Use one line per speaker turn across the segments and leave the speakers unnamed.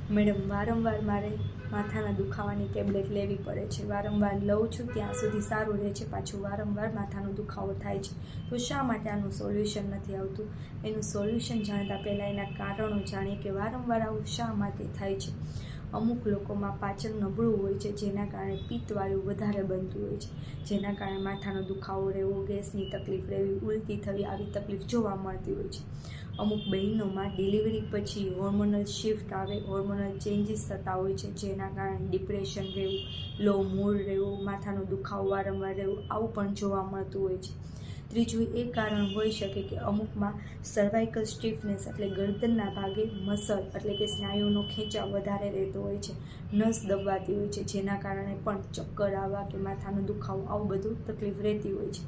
Madam, વારંવાર મારે માથાના દુખાવાની ટેબ્લેટ લેવી પડે છે. વારંવાર લઉં છું ત્યાં સુધી સારું રહે છે, પાછું વારંવાર માથાનો દુખાવો થાય છે. તો શા માટે આનું સોલ્યુશન નથી આવતું? એનું સોલ્યુશન જાણતા પહેલાં એના કારણો જાણીએ કે વારંવાર આવું શા માટે થાય છે. અમુક લોકોમાં પાચન નબળું હોય છે, જેના કારણે પિત્તવાયુ વધારે બનતું હોય છે, જેના કારણે માથાનો દુખાવો રહેવો, ગેસની તકલીફ રહેવી, ઉલટી થવી, આવી તકલીફ જોવા મળતી હોય છે. અમુક બહેનોમાં ડિલિવરી પછી હોર્મોનલ શિફ્ટ આવે, હોર્મોનલ ચેન્જીસ થતા હોય છે, જેના કારણે ડિપ્રેશન રહેવું, લો મૂડ રહેવું, માથાનો દુખાવો વારંવાર રહેવું, આવું પણ જોવા મળતું હોય છે. ત્રીજું એ કારણ હોઈ શકે કે અમુકમાં સર્વાઇકલ સ્ટીફનેસ એટલે ગરદનના ભાગે મસલ એટલે કે સ્નાયુનો ખેંચાવ વધારે રહેતો હોય છે, નસ દબાતી હોય છે, જેના કારણે પણ ચક્કર આવવા કે માથાનો દુખાવો આવું બધું તકલીફ રહેતી હોય છે.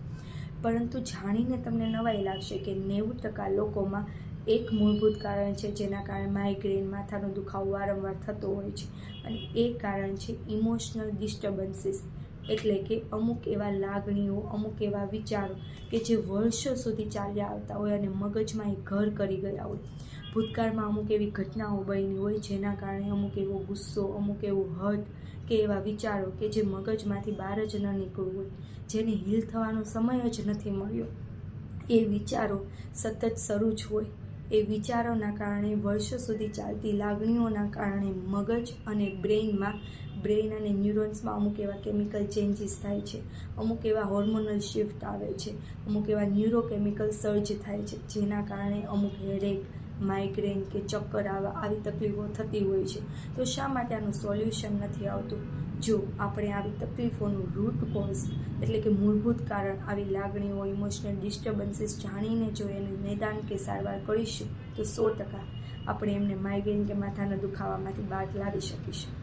પરંતુ જાણીને તમને નવાઈ લાગશે કે 90% લોકોમાં એક મૂળભૂત કારણ છે જેના કારણે માઇગ્રેન, માથાનો દુખાવો વારંવાર થતો હોય છે, અને એ કારણ છે ઇમોશનલ ડિસ્ટર્બન્સીસ. એટલે કે અમુક એવા લાગણીઓ, અમુક એવા વિચારો કે જે વર્ષો સુધી ચાલ્યા આવતા હોય અને મગજમાં એ ઘર કરી ગયા હોય. ભૂતકાળમાં અમુક એવી ઘટનાઓ બની હોય જેના કારણે અમુક એવો ગુસ્સો, અમુક એવું હર્ટ કે એવા વિચારો કે જે મગજમાંથી બહાર જ ન નીકળવું હોય, જેને હીલ થવાનો સમય જ નથી મળ્યો, એ વિચારો સતત શરૂ જ હોય. એ વિચારોના કારણે વર્ષો સુધી ચાલતી લાગણીઓના કારણે મગજ અને બ્રેઇન અને ન્યુરોન્સમાં અમુક એવા કેમિકલ ચેન્જીસ થાય છે, અમુક એવા હોર્મોનલ શિફ્ટ આવે છે, અમુક એવા ન્યુરોકેમિકલ સર્જ થાય છે, જેના કારણે અમુક હેડેક, માઇગ્રેન કે ચક્કર આવી તકલીફો થતી હોય છે. તો શા માટે આનું સોલ્યુશન નથી આવતું? જો આપણે આવી તકલીફોનું રૂટ કોઝ એટલે કે મૂળભૂત કારણ, આવી લાગણીઓ, ઇમોશનલ ડિસ્ટર્બન્સીસ જાણીને જો એનું નિદાન કે સારવાર કરીશું તો 100% આપણે એમને માઇગ્રેન કે માથાના દુખાવામાંથી બહાર લાવી શકીશું.